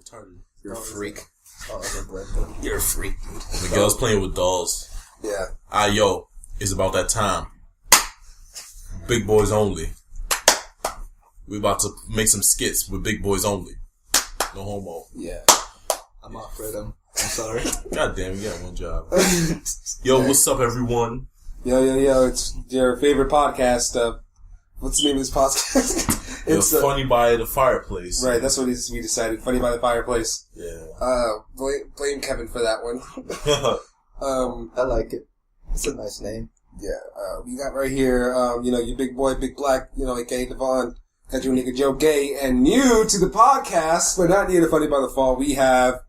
retarded. You're a freak. You're a freak. Miguel's playing with dolls. Yeah. Yo, it's about that time. Big boys only. We about to make some skits with big boys only. No homo. Yeah. I'm off rhythm. I'm sorry. God damn, you got one job. Yo, what's up, everyone? Yo. It's your favorite podcast. What's the name of this podcast? It's Funny by the Fireplace. Right, that's what we decided. Funny by the Fireplace. Yeah. Blame Kevin for that one. I like it. It's a nice name. Yeah. We got right here, your big boy, Big Black, aka Devon. Got your nigga Joe Gay. And new to the podcast, but not new to Funny by the Fall, we have...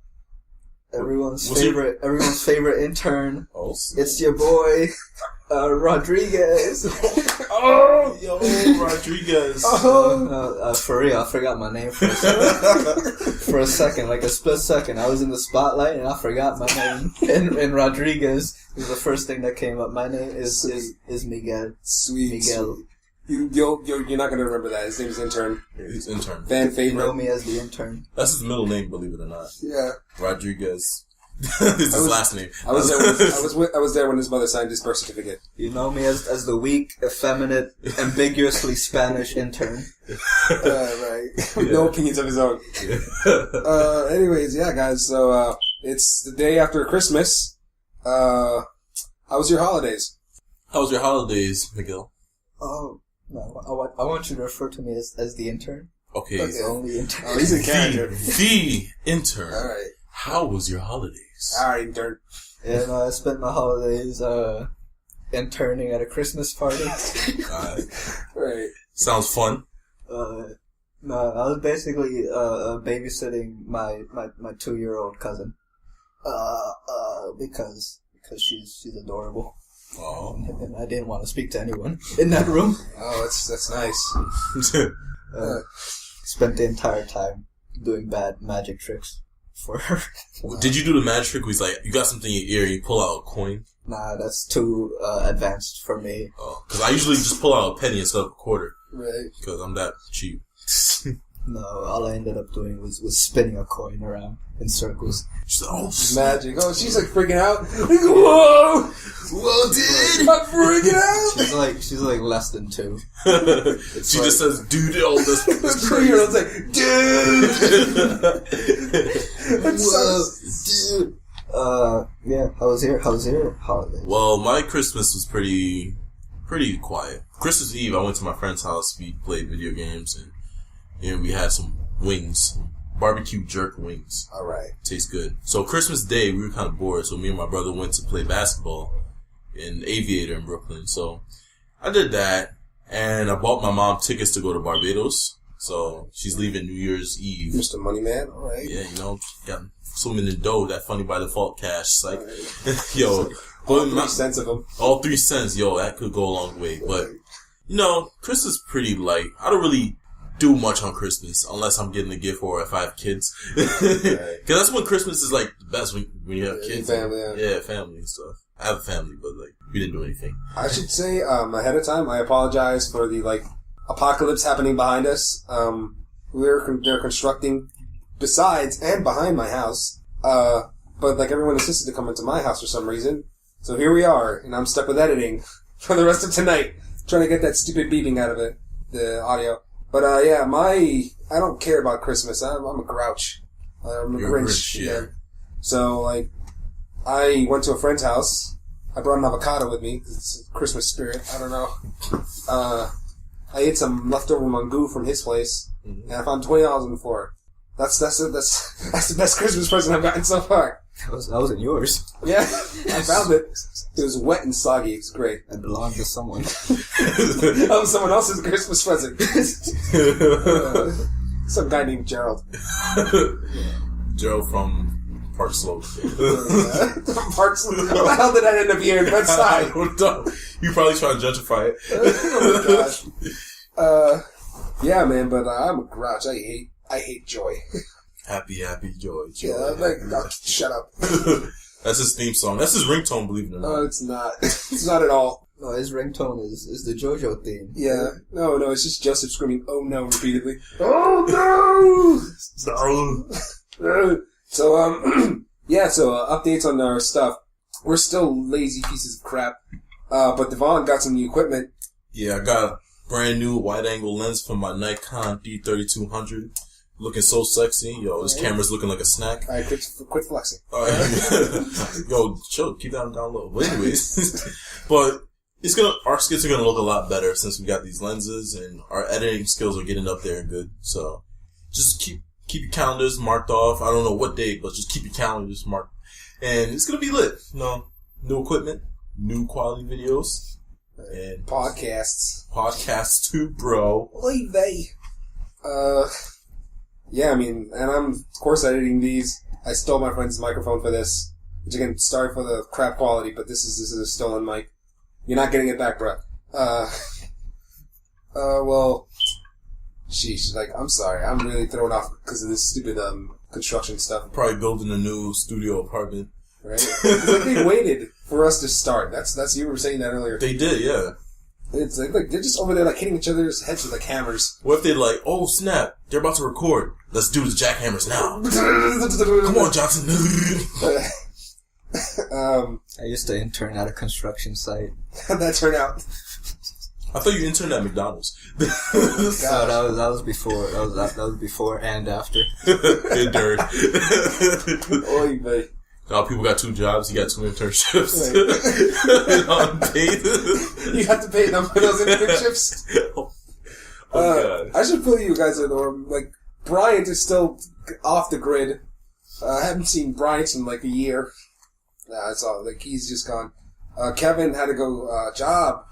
Everyone's favorite intern. Oh, it's your boy, Rodriguez. Oh, yo, Rodriguez. For real, I forgot my name for a second. For a second, like a split second. I was in the spotlight and I forgot my name. And Rodriguez is the first thing that came up. My name is Miguel. Sweet. Miguel. You're not gonna remember that. His name's Intern. Yeah, he's Intern. Fan favorite. You know me as the Intern. That's his middle name, believe it or not. Yeah. Rodriguez. It's his last name. I was there when his mother signed his birth certificate. You know me as the weak, effeminate, ambiguously Spanish intern. Right. With no opinions of his own. Yeah. Anyways, yeah, guys. So it's the day after Christmas. How was your holidays? How was your holidays, Miguel? Oh, no. I want you to refer to me as the intern. Okay. That's the only intern. Oh, he's a character. The intern. All right. How was your holidays? All right, Intern. And I spent my holidays interning at a Christmas party. Right. Sounds fun. No, I was basically babysitting my 2-year-old cousin. Because she's adorable. Oh. And I didn't want to speak to anyone in that room. Oh, that's nice. Spent the entire time doing bad magic tricks for her. Did you do the magic trick where he's like, you got something in your ear and you pull out a coin? Nah, that's too advanced for me. Oh, because I usually just pull out a penny instead of a quarter. Right. Because I'm that cheap. No, all I ended up doing was spinning a coin around in circles. She's like, oh, magic. Oh, she's like freaking out. Whoa! dude! I'm freaking out! She's like less than 2. She just says, dude, all this The 2-year-old's like, dude! Dude. Yeah, how was your holiday? Well, my Christmas was pretty quiet. Christmas Eve, I went to my friend's house. We played video games and we had some wings, barbecue jerk wings. All right. Tastes good. So Christmas Day, we were kind of bored, so me and my brother went to play basketball in Aviator in Brooklyn. So I did that, and I bought my mom tickets to go to Barbados. So she's leaving New Year's Eve. Mr. Money Man, all right. Yeah, got swimming in dough, that Funny by Default cash. It's like, Right. yo. All 3 cents of them. All 3 cents, yo, that could go a long way. But, Christmas is pretty light. I don't really do much on Christmas unless I'm getting a gift or if I have kids. Because that's when Christmas is like the best, when you have kids. Family, yeah, family and stuff. I have a family, but we didn't do anything. I should say ahead of time, I apologize for the apocalypse happening behind us. They're constructing besides and behind my house. But everyone insisted to come into my house for some reason. So here we are, and I'm stuck with editing for the rest of tonight, trying to get that stupid beeping out of it, the audio. But I don't care about Christmas. I'm a grouch. I'm a Grinch. Yeah. So I went to a friend's house. I brought an avocado with me. It's a Christmas spirit. I don't know. I ate some leftover mangoo from his place, and I found $20 on the floor. That's the best Christmas present I've gotten so far. That wasn't yours. Yeah, I found it. It was wet and soggy. It's great. It belonged to someone. That was someone else's Christmas present. Some guy named Gerald. Gerald from Park Slope. Park Slope. How the hell did I end up here in Bedside? I don't know. You probably trying to gentrify it. Oh my gosh. Yeah, man, but I'm a grouch. I hate joy. Happy, joy. Yeah, shut up. That's his theme song. That's his ringtone, believe it or not. No, it's not. It's not at all. No, his ringtone is the JoJo theme. Yeah. No, it's just Joseph screaming, "Oh no," repeatedly. Oh no! No. So, yeah, so updates on our stuff. We're still lazy pieces of crap. But Devon got some new equipment. Yeah, I got a brand new wide-angle lens for my Nikon D3200. Looking so sexy. Yo, this camera's looking like a snack. Alright, quit flexing. Yo, chill, keep that down low. But anyways, but our skits are gonna look a lot better since we got these lenses, and our editing skills are getting up there and good. So, just keep your calendars marked off. I don't know what date, but just keep your calendars marked. And it's gonna be lit. You know, new equipment, new quality videos, and podcasts too, bro. Oy vey. Yeah, I mean, and I'm, of course, editing these. I stole my friend's microphone for this. Which, again, sorry for the crap quality, but this is a stolen mic. You're not getting it back, bro. Well, sheesh, like, I'm sorry. I'm really thrown off because of this stupid, construction stuff. Probably building a new studio apartment. Right? It's like they waited for us to start. That's you were saying that earlier. They did, yeah. It's like they're just over there like hitting each other's heads with like hammers. What if they're like, oh snap, they're about to record. Let's do the jackhammers now. Come on, Johnson. I used to intern at a construction site. How'd that turn out? I thought you interned at McDonald's. No, that was before. That was before and after. Good dirt. Oy vey. Now people got 2 jobs. He got 2 internships. Unpaid. You have to pay them for those internships. Oh God. I should fill you guys in, or like Bryant is still off the grid. I haven't seen Bryant in like a year. I saw like he's just gone. Kevin had to go job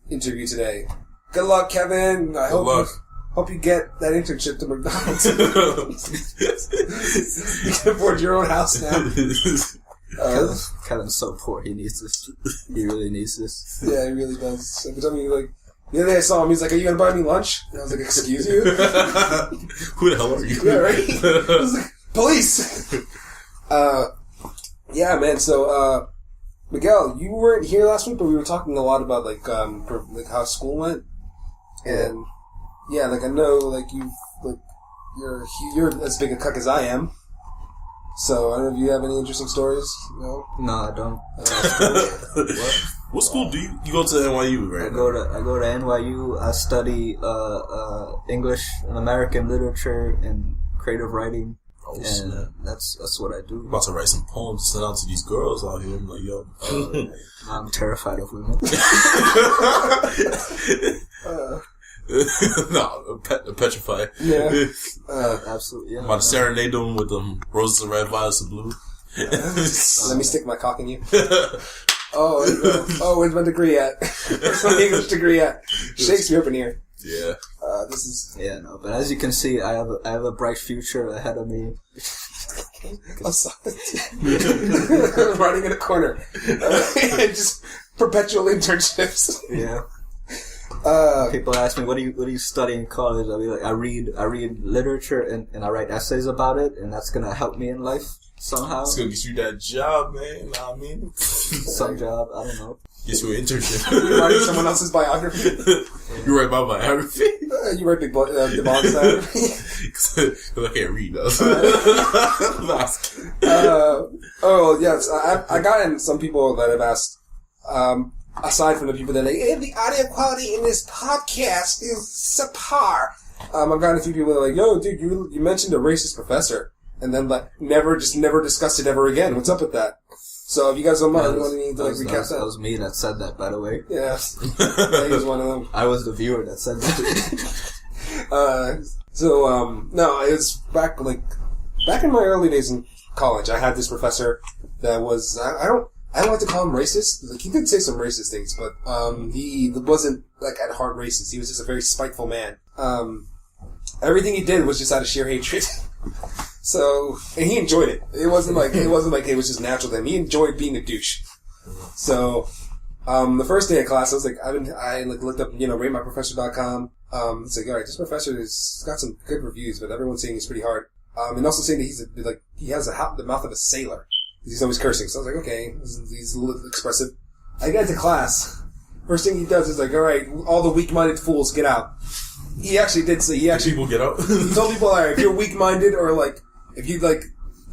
interview today. Good luck, Kevin. I hope you get that internship to McDonald's. You can afford your own house now. Kevin's so poor. He needs this. He really needs this. Yeah, he really does. Every time he like, the other day I saw him, he's like, "Are you gonna buy me lunch?" And I was like, "Excuse you?" Who the hell are you? Yeah, right. I was like, "Police." Yeah, man. So, Miguel, you weren't here last week, but we were talking a lot about like how school went, and yeah, like I know, like you're as big a cuck as I am. So I don't know if you have any interesting stories. No, I don't. What school do you go to? NYU, right? I go to NYU. I study English and American literature and creative writing. Oh, and snap. that's what I do. I'm about to write some poems to send out to these girls out here. I'm like, yo. I'm terrified of women. No, petrified. Yeah. Absolutely. Yeah, I'm about to serenade them with them roses of red, violets of blue. Let me stick my cock in you. Where's my degree at? Where's my English degree at? Shakespeare up in here. Yeah. But as you can see, I have a bright future ahead of me. I'm sorry. Running in a corner. Just perpetual internships. Yeah. People ask me, what do you study in college? I'll be like, I read literature and I write essays about it, and that's gonna help me in life somehow. It's gonna get you that job, man. You know what I mean? Some job, I don't know. Get you an internship. You're writing someone else's biography. You write my biography. You write Big Devon's biography. Because I can't read though. Yes, I gotten some people that have asked. Aside from the people that are like, hey, the audio quality in this podcast is subpar. I've gotten a few people that are like, yo, dude, you mentioned a racist professor, and then like never discussed it ever again. What's up with that? So if you guys don't mind, you want me to like recap that? That was me that said that, by the way. Yeah, he was one of them. I was the viewer that said that. No, it was back in my early days in college. I had this professor that was I don't like to call him racist. Like, he did say some racist things, but he wasn't like at heart racist. He was just a very spiteful man. Everything he did was just out of sheer hatred. So, and he enjoyed it. It wasn't like it was just natural to him. He enjoyed being a douche. So, the first day of class, I was like, I looked up, ratemyprofessor.com. It's like, all right, this professor has got some good reviews, but everyone's saying he's pretty hard. And also saying that he has the mouth of a sailor. He's always cursing. So I was like, okay, he's a little expressive. I get to class. First thing he does is like, all right, all the weak-minded fools, get out. He actually did say, people get out? He told people, all right, if you're weak-minded or like, if you like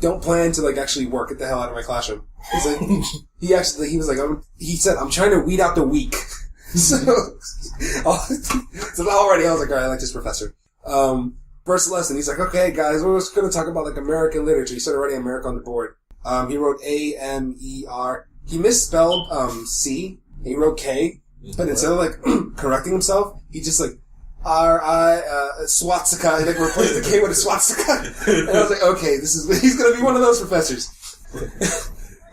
don't plan to like actually work, get the hell out of my classroom. He's like, he was like, he said, I'm trying to weed out the weak. So already I was like, all right, I like this professor. First lesson, he's like, okay, guys, we're just going to talk about like American literature. He started writing America on the board. He wrote A-M-E-R. He misspelled C. He wrote K. But instead of like correcting himself, he just like swastika, and like replaced the K with a swastika. And I was like, okay, he's going to be one of those professors.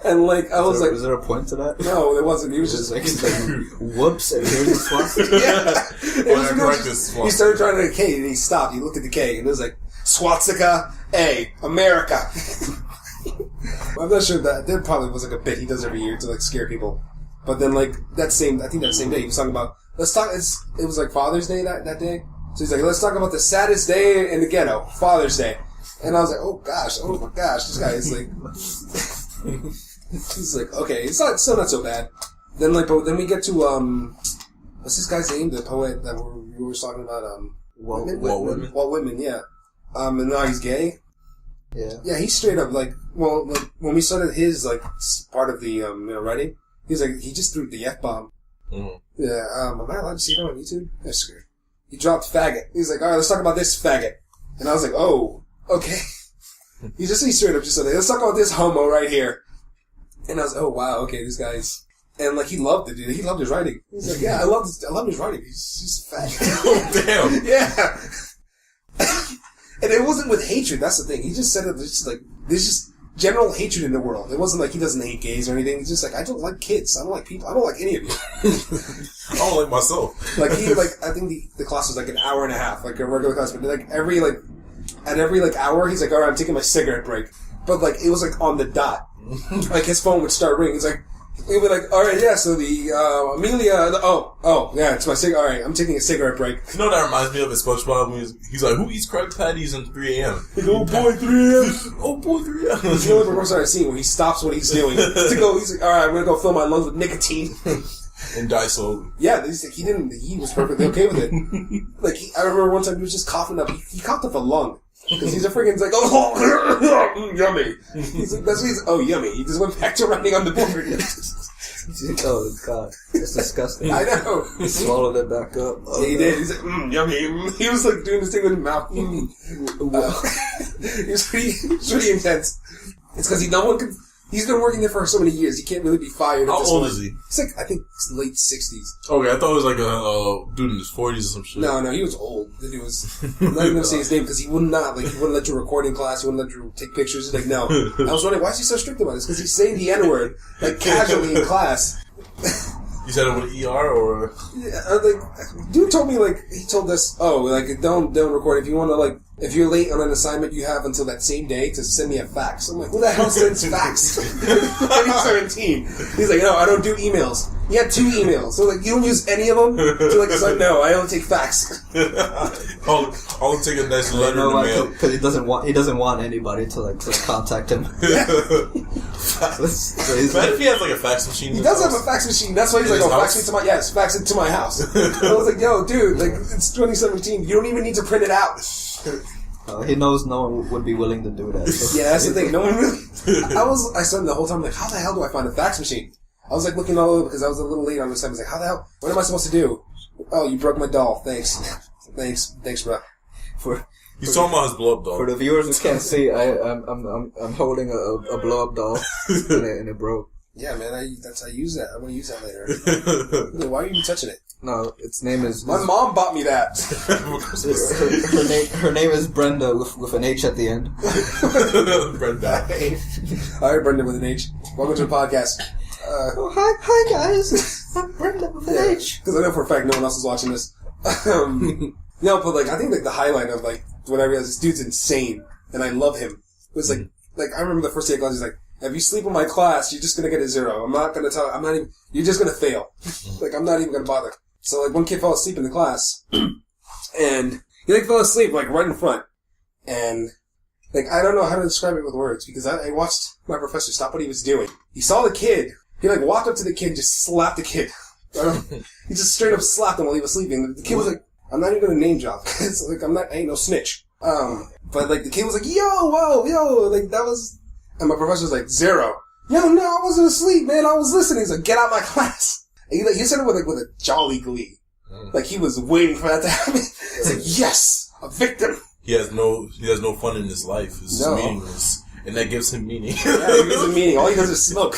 And like, I was like... Was there a point to that? No, there wasn't. He was just like, whoops, and here's the swastika. Yeah. He started trying to K, and he stopped. He looked at the K, and it was like, swastika, A, America. I'm not sure that... There probably was like a bit he does every year to like scare people. But then like, I think that same day, he was talking about... It was like Father's Day that day. So he's like, let's talk about the saddest day in the ghetto. Father's Day. And I was like, oh my gosh, this guy is like... He's like, okay, it's still not so bad. Then we get to what's this guy's name? The poet that we were talking about, Walt Whitman. Walt Whitman, yeah. And now he's gay. Yeah. Yeah, he's straight up like, well, like when we started his like part of the writing, he's like he just threw the F-bomb. Mm. Yeah. Am I allowed to see that on YouTube? That's scary. He dropped faggot. He's like, all right, let's talk about this faggot. And I was like, oh, okay. He straight up just said, let's talk about this homo right here. And I was like, oh wow, okay, this guy's... And like, he loved it, dude. He loved his writing. He's like, yeah, I love his writing. He's just fat. Oh, damn. Yeah. And it wasn't with hatred, that's the thing. He just said it, there's just general hatred in the world. It wasn't like he doesn't hate gays or anything. He's just like, I don't like kids. I don't like people. I don't like any of you. I don't like myself. Like, I think the class was like an hour and a half, like a regular class, but like, at every hour, he's like, all right, I'm taking my cigarette break. But like, it was like on the dot. Like, his phone would start ringing. It's like, he'd be like, all right, yeah, so the, Amelia, yeah, it's my cigarette, all right, I'm taking a cigarette break. You know that reminds me of his SpongeBob? He's like, who eats crack patties at 3 a.m.? Like, oh boy, 3 a.m. Oh boy, 3 a.m. It's the only performance I've seen where he stops what he's doing to go, he's like, all right, I'm gonna go fill my lungs with nicotine. And die slowly. Yeah, he was perfectly okay with it. Like, I remember one time he was just coughing up, he coughed up a lung. Because he's a freaking, like, oh, yummy. He's like, that's what he's, oh, yummy. He just went back to writing on the board. Oh, God. That's disgusting. I know. He swallowed it back up. Yeah, he did. He's like, yummy. He was, like, doing this thing with his mouth. He was pretty intense. It's because he's been working there for so many years. He can't really be fired. How old is he? He's like, I think late 60s. Okay, I thought it was like a dude in his 40s or some shit. No, he was old. The dude was... I'm not even going to say his name because he wouldn't let you record in class. He wouldn't let you take pictures. He's like, no. I was wondering, why is he so strict about this? Because he's saying the N-word, like, casually in class. You said it with ER or... Yeah, like, dude told me, like, he told us, don't record. If you want to, like, if you're late on an assignment, you have until that same day to send me a fax. I'm like, who the hell sends fax? And he's 17. He's like, no, I don't do emails. He had 2 emails. So, like, you don't use any of them? So, like, it's like, no, I only take fax. I'll take a nice letter in the mail. Because he doesn't want anybody to contact him. Imagine if he has, like, a fax machine. He does have a fax machine. That's why he's like, fax it to my house. I was like, yo, dude, like, it's 2017. You don't even need to print it out. He knows no one would be willing to do that. So. Yeah, that's the thing. No one really... I said the whole time, like, how the hell do I find a fax machine? I was, like, looking all over because I was a little late on this time. I was like, how the hell... What am I supposed to do? Oh, you broke my doll. Thanks, bro. He's talking about his blow-up doll. For the viewers who can't see, I'm holding a blow-up doll and it broke. Yeah, man, I use that. I'm gonna use that later. Why are you touching it? No, its name is... My mom bought me that. her name is Brenda with an H at the end. Brenda. Alright, Brenda with an H. Welcome to the podcast. Hi guys. I'm Brenda with an H. Because I know for a fact no one else is watching this. No, but like I think like the highlight of like when I realized this dude's insane and I love him was like I remember the first day of class he's like, if you sleep in my class, you're just gonna get a 0. You're just gonna fail. Like I'm not even gonna bother. So like one kid fell asleep in the class and he like fell asleep like right in front and like I don't know how to describe it with words because I watched my professor stop what he was doing. He saw the kid. He like walked up to the kid and just slapped the kid. He just straight up slapped him while he was sleeping. The kid was like, I'm not even gonna name drop. It's like I ain't no snitch. But like the kid was like, yo, whoa, yo, like that was, and my professor was like, 0. Yo, no, I wasn't asleep, man. I was listening. He's like, get out of my class. And he said it with a jolly glee. Like he was waiting for that to happen. He's like, yes, a victim. He has no fun in his life. It's just meaningless. And that gives him meaning. Yeah, it gives him meaning. All he does is smoke.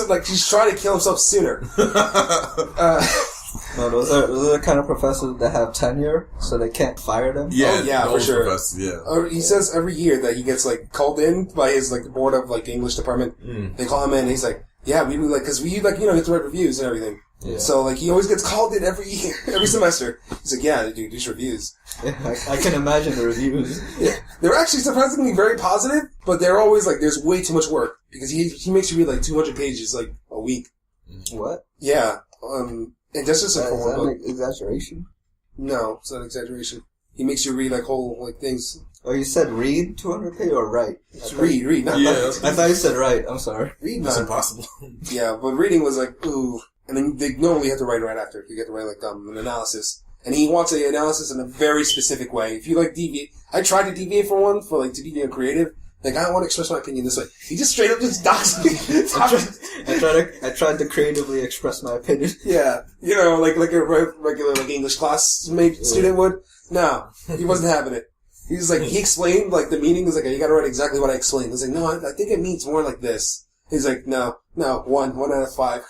Like he's trying to kill himself sooner. No, those are the kind of professors that have tenure, so they can't fire them. Yeah, for sure. Yeah. He says every year that he gets like called in by his like the board of like the English department. They call him in. And he's like, yeah, we like because we like have to write reviews and everything. Yeah. So like he always gets called in every year, every semester. He's like, yeah, dude, these reviews. Yeah, I can imagine the reviews. Yeah, they're actually surprisingly very positive, but they're always like, there's way too much work because he makes you read like 200 pages like a week. What? Yeah. And that's just like is that an exaggeration? No, it's not an exaggeration. He makes you read like whole like things. Oh, you said read 200 pages or write? Read, not like. I thought you said write. I'm sorry. Read, that's impossible. Yeah, but reading was like ooh, and then they normally have to write right after. You get to write like an analysis, and he wants an analysis in a very specific way. If you like deviate, I tried to deviate for one for like to be creative. Like, I want to express my opinion this way. He just straight up just doxed me. I tried to creatively express my opinion. Yeah. You know, like a regular like English class student would. No, he wasn't having it. He was like, he explained like the meaning. He was like, you gotta write exactly what I explained. I was like, no, I think it means more like this. He's like, no, 1 out of 5.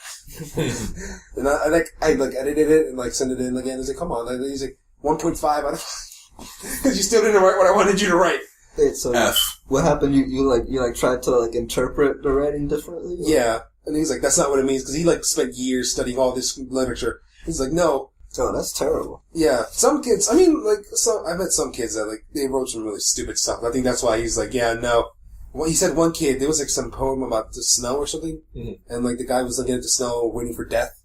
And I edited it and like sent it in again. He's like, come on. He's like, 1.5 out of 5. Because you still didn't write what I wanted you to write. Wait, so F. What happened? You tried to like interpret the writing differently? Or? Yeah, and he's like, that's not what it means because he like spent years studying all this literature. He's like, no. Oh, that's terrible. Yeah, some kids. I mean, like, I met some kids that like they wrote some really stupid stuff. I think that's why he's like, yeah, no. Well, he said one kid there was like some poem about the snow or something, and like the guy was looking at the snow, waiting for death,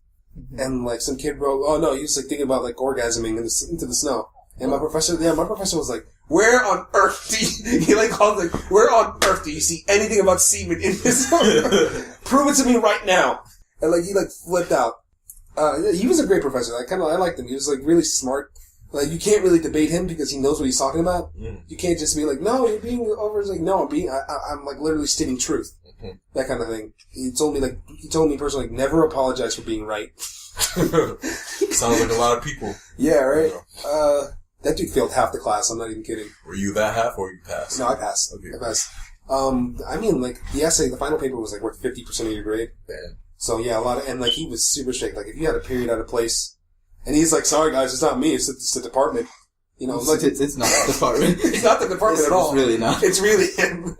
and like some kid wrote, oh no, he was like thinking about like orgasming into the snow. And my professor was like, where on earth do you, he like called like, where on earth do you see anything about semen in this? Prove it to me right now. And like, he like flipped out. He was a great professor. I liked him. He was like really smart. Like, you can't really debate him because he knows what he's talking about. You can't just be like, no, you're being over. It's like, no, I'm like literally stating truth. That kind of thing. He told me personally, like, never apologize for being right. Sounds like a lot of people. Yeah, right? That dude failed half the class. I'm not even kidding. Were you that half or you passed? No, I passed. Okay. I passed. I mean, like, the essay, the final paper was like worth 50% of your grade. Damn. So yeah, and like, he was super strict. Like, if you had a period out of place, and he's like, sorry guys, it's not me, it's the department. You know, like, it's not the department. It's not the department at all. It's really not. It's really him.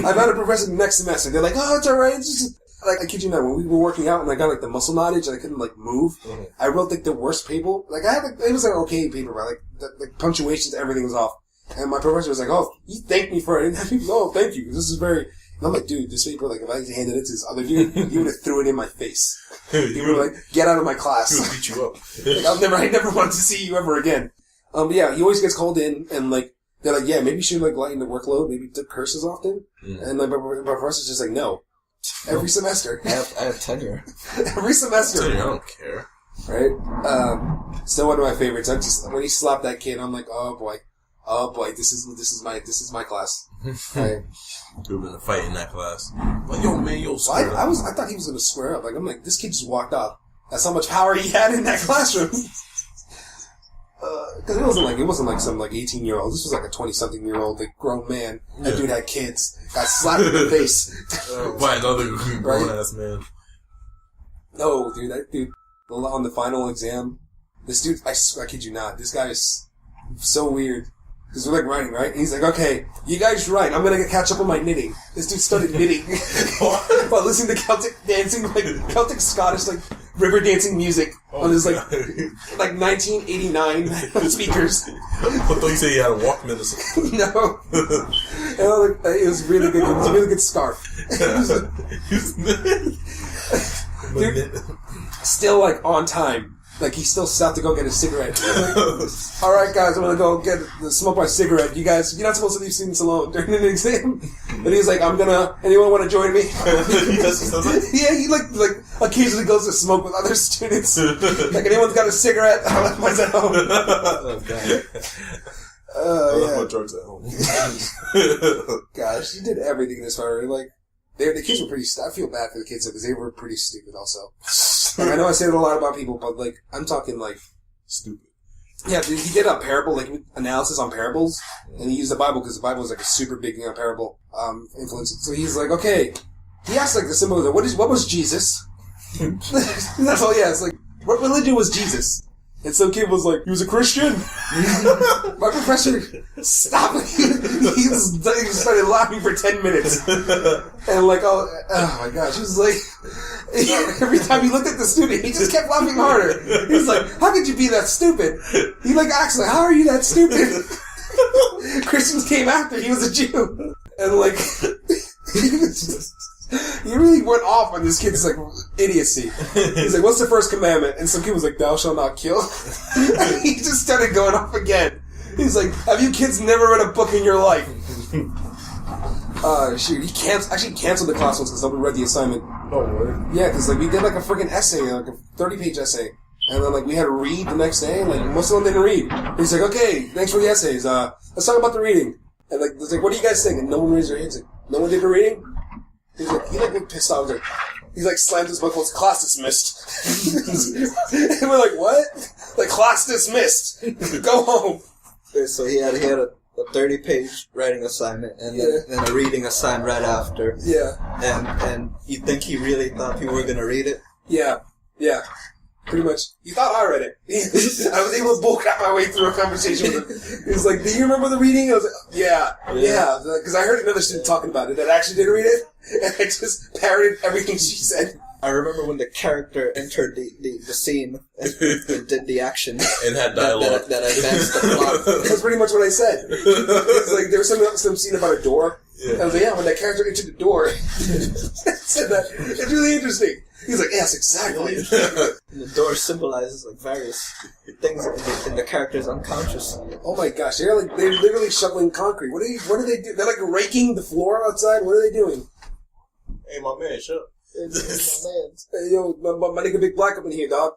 I've had a professor next semester. They're like, oh, it's alright. It's just, like, I kid you not, when we were working out and I got like the muscle knottage and I couldn't like move, I wrote like the worst paper. Like, I had like, it was like okay paper, but like punctuations, everything was off. And my professor was like, oh, you thanked me for it. And oh, thank you. This is very, and I'm like, dude, this paper, like, if I handed it to this other dude, he would have threw it in my face. He would have like, get out of my class. He would beat you up. Like, I never wanted to see you ever again. But yeah, he always gets called in and like, they're like, yeah, maybe you should like lighten the workload, maybe take curses often. And like, my professor's just like, no. Every semester. I have tenure. Every semester. Tenure, I don't care. Right? Still one of my favorites. When he slapped that kid, I'm like, oh boy, this is my class. Right? You've been a fight in that class. Like, yo, man, yo, square up. I thought he was gonna square up. Like, I'm like, this kid just walked up. That's how much power he had in that classroom. Because it wasn't like some like 18-year-old. This was like a 20-something-year-old, like grown man. That dude had kids. Got slapped in the face by another grown ass man. No, dude, that dude on the final exam. This dude, I kid you not. This guy is so weird. Because we're like writing, right? And he's like, okay, you guys write. I'm gonna catch up on my knitting. This dude started knitting while listening to Celtic dancing, like Celtic Scottish, like river dancing music on his like 1989 speakers. I thought you said he had a Walkman or something. No. And it was really good. It was a really good scarf. Dude, still like on time. Like, he still stopped to go get a cigarette. Like, alright guys, I'm gonna go smoke my cigarette. You guys, you're not supposed to leave students alone during an exam. And he's like, anyone want to join me? Yeah, he like occasionally goes to smoke with other students. Like, anyone's got a cigarette? I left mine at home. left my drugs at home. Gosh, you did everything this far. Like, the kids were pretty. I feel bad for the kids because they were pretty stupid. Also, like, I know I say that a lot about people, but like, I'm talking like stupid. Yeah, he did a parable, like analysis on parables, and he used the Bible because the Bible is like a super big parable influence. So he's like, okay, he asked like the symbol of what was Jesus? That's all. Yeah, it's like, what religion was Jesus? And some kid was like, he was a Christian. My professor, stop it. He started laughing for 10 minutes. And like, oh my gosh, he was like, every time he looked at the student, he just kept laughing harder. He was like, how could you be that stupid? He like asked, like, how are you that stupid? Christians came after, he was a Jew. And like, he really went off on this kid's, like, idiocy. He's like, what's the first commandment? And some kid was like, thou shalt not kill. And he just started going off again. He's like, have you kids never read a book in your life? Shoot, he actually canceled the class once because nobody read the assignment. Oh, word? Yeah, because, like, we did, like, a freaking essay, like a 30-page essay. And then, like, we had to read the next day, and, like, most of them didn't read. He's like, okay, thanks for the essays. Let's talk about the reading. And, like, it's like, what do you guys think? And no one raised their hands. Like, no one did the reading? He's like, he looked pissed off. He's like, slammed his book, well, class dismissed. And we're like, what? Like, class dismissed. Go home. So he had a 30-page writing assignment and then a reading assignment right after. Yeah. And you think he really thought people were going to read it? Yeah. Yeah. Pretty much. He thought I read it. I was able to bullcrap my way through a conversation with him. He was like, do you remember the reading? I was like, yeah. Because I heard another student talking about it that actually did read it, and I just parroted everything she said. I remember when the character entered the scene and did the action. And had dialogue. That advanced the plot. That's pretty much what I said. It's like, there was some scene about a door. Yeah. I was like, yeah, when that character entered the door, said that. It's really interesting. He's like, yes, exactly. And the door symbolizes like various things in the character's unconscious. Oh my gosh, they're literally shoveling concrete. What do they do? They're like raking the floor outside. What are they doing? Hey, my man, shut up. It's my man. Hey, yo, my nigga Big Black up in here, dog.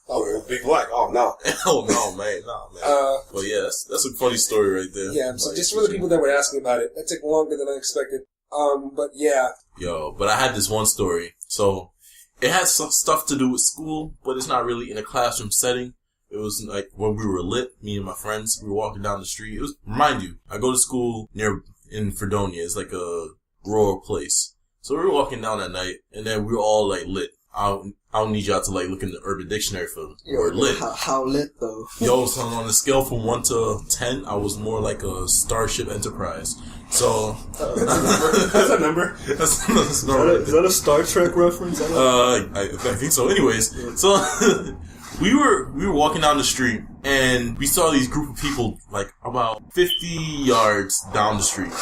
Oh, Big Black. Oh no. Oh no, man. Well, yeah, that's a funny story right there. Yeah. So just for the people that were asking about it, that took longer than I expected. But yeah. Yo, but I had this one story. So it has some stuff to do with school, but it's not really in a classroom setting. It was like when we were lit, me and my friends, we were walking down the street. Remind you, I go to school in Fredonia. It's like a rural place. So we were walking down that night, and then we were all like lit. I don't need y'all to like look in the Urban Dictionary for the word lit. How lit though? Yo, so on a scale from 1 to 10, I was more like a Starship Enterprise. So that's a number. Is that a Star Trek reference? I think so. Anyways, so we were walking down the street and we saw these group of people like about 50 yards down the street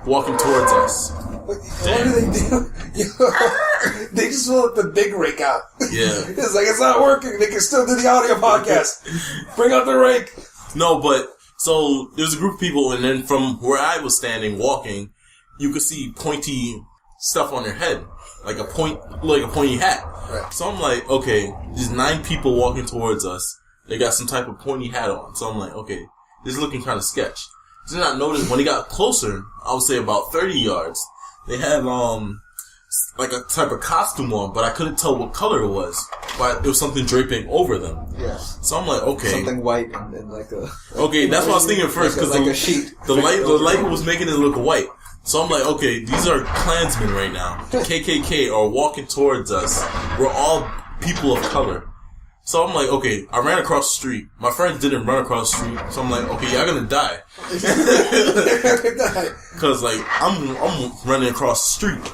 walking towards us. What do they do? They just pull up the big rake out. Yeah. It's like, it's not working. They can still do the audio podcast. Bring out the rake. No, but so there's a group of people, and then from where I was standing walking, you could see pointy stuff on their head, like a pointy hat. Right. So I'm like, okay, there's 9 people walking towards us. They got some type of pointy hat on. So I'm like, okay, this is looking kind of sketch. Did not notice when they got closer, I would say about 30 yards, they had like a type of costume on, but I couldn't tell what color it was. But it was something draping over them. Yeah. So I'm like, okay. Something white and like a... Okay, that's what I was thinking first, because like a sheet. The light was making it look white. So I'm like, okay, these are Klansmen right now. The KKK are walking towards us. We're all people of color. So I'm like, okay, I ran across the street. My friends didn't run across the street. So I'm like, okay, y'all gonna die. Cause like, I'm running across the street.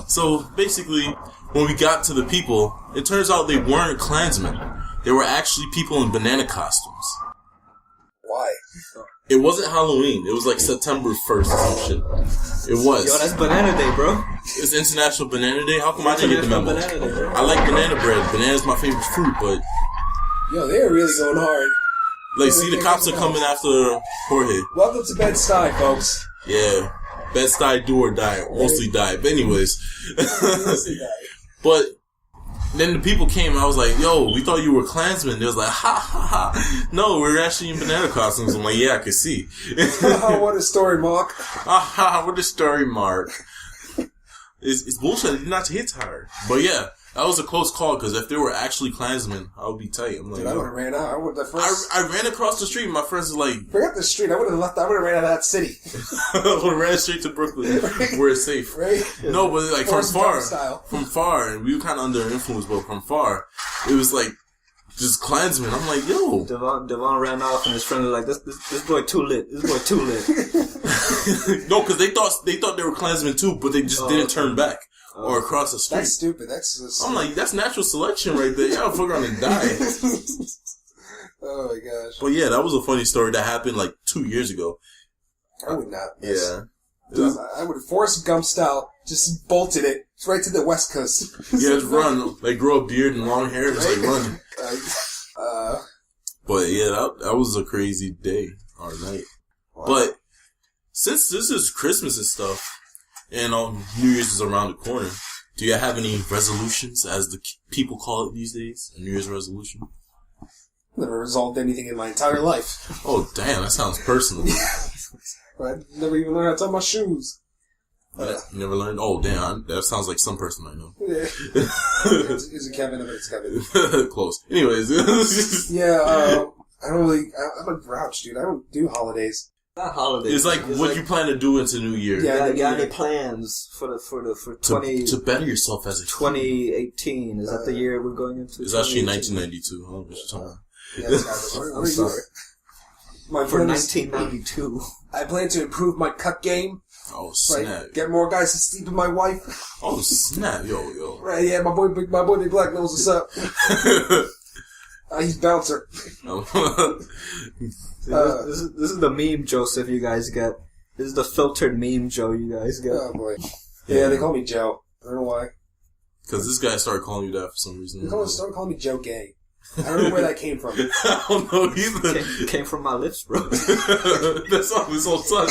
So basically, when we got to the people, it turns out they weren't Klansmen. They were actually people in banana costumes. Why? It wasn't Halloween. It was like September 1st or some shit. It was. Yo, that's Banana Day, bro. It's International Banana Day? How come I didn't get the memo? Banana Day, bro. I like banana bread. Banana's my favorite fruit, but... Yo, they're really going hard. Like, see, the cops are coming after Jorge. Welcome to Bed-Stuy, folks. Yeah. Bed-Stuy, do or die. Mostly die. But anyways. But Then the people came, and I was like, yo, we thought you were Klansmen. They was like, ha, ha, ha. No, we're actually in banana costumes. I'm like, yeah, I can see. What a story, Mark. What a story, Mark. It's bullshit not to hit her. But yeah, that was a close call, because if they were actually Klansmen, I would be tight. I'm like, dude, I would have ran out. I ran across the street, and my friends were like... Forget the street. I would have ran out of that city. I would have ran straight to Brooklyn, right? where it's safe. Right? No, but like from far, and we were kind of under influence, but from far, it was like just Klansmen. I'm like, yo. Devon ran off, and his friend was like, this boy too lit. This boy too lit. No, because they thought they were Klansmen too, but they just didn't turn back. Or across the street. That's stupid. I'm like, that's natural selection right there. Y'all fuck around and die. Oh my gosh. But yeah, that was a funny story that happened like 2 years ago. I would not. Yeah. I would have Forrest Gump style just bolted it right to the West Coast. Yeah, just run. Like grow a beard and long hair, just like run. But yeah, that was a crazy day or night. Wow. But since this is Christmas and stuff, and New Year's is around the corner, do you have any resolutions, as the people call it these days? A New Year's resolution? Never resolved anything in my entire life. Oh, damn, that sounds personal. I never even learned how to tie my shoes. You never learned? Oh, damn, that sounds like some person I know. Yeah. Is it Kevin? I bet it's Kevin. Close. Anyways. Yeah, I don't really... I'm a grouch, dude. I don't do holidays. Not holidays. It's like what you plan to do into New Year. Yeah, you got any plans for 20... To better yourself as a 2018. Is that the year we're going into? It's actually 1992. I don't know what you're talking about. Yeah, I'm sorry. For 1992. I plan to improve my cut game. Oh, snap. Right, get more guys to sleep with my wife. Oh, snap. Yo. Right, yeah, my boy Big Black knows what's up. He's bouncer. This is the meme, Joseph, you guys get. This is the filtered meme, Joe, you guys get. Oh, boy. Yeah, they call me Joe. I don't know why. Because this guy started calling you that for some reason. They started calling me Joe Gay. I don't know where that came from. I don't know either. Came from my lips, bro. That's all his whole son.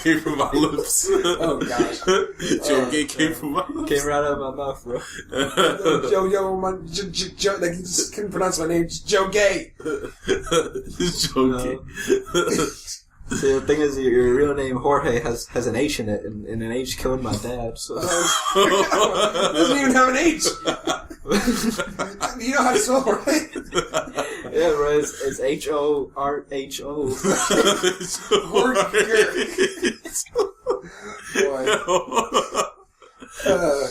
Came from my lips. Oh, gosh. Joe Gay came from my lips. Came right out of my mouth, bro. Joe, like, you just couldn't pronounce my name. Joe Gay. Joe Gay. See, the thing is, your real name, Jorge, has an H in it, and an H killed my dad, so... It doesn't even have an H! You know how to spell, right? Yeah, right, it's H-O-R-H-O. Boy.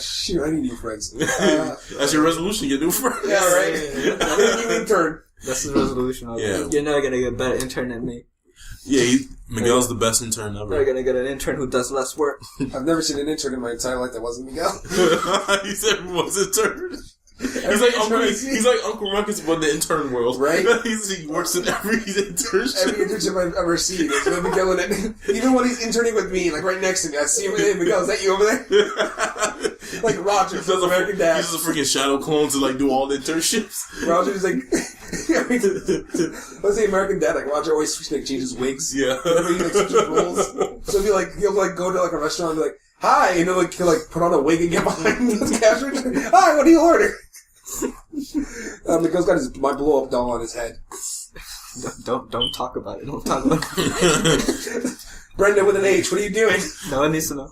Shoot, I need new friends. That's your resolution, get new friends. Yeah, right? I need a new intern. That's the resolution. Yeah. You're never gonna get a better intern than me. Yeah, Miguel's the best intern ever. You're gonna get an intern who does less work. I've never seen an intern in my entire life that wasn't Miguel. He said he was intern. He's like Uncle Ruckus, but in the intern world. Right? He works in every internship. Every internship I've ever seen is with Miguel in it. Even when he's interning with me, like right next to me, I see him and Miguel, is that you over there? Like Roger from American Dad. He's just a freaking shadow clone to like do all the internships. Roger's like, let's say American Dad, like Roger always like changes wigs. Yeah. Whenever he like switches roles. So he'll like go to like a restaurant and be like, hi, and he'll like put on a wig and get behind the cash register. Hi, what do you order? Miguel's got my blow up doll on his head. Don't talk about it. Don't talk about it. Brenda with an H, what are you doing? No one needs to know.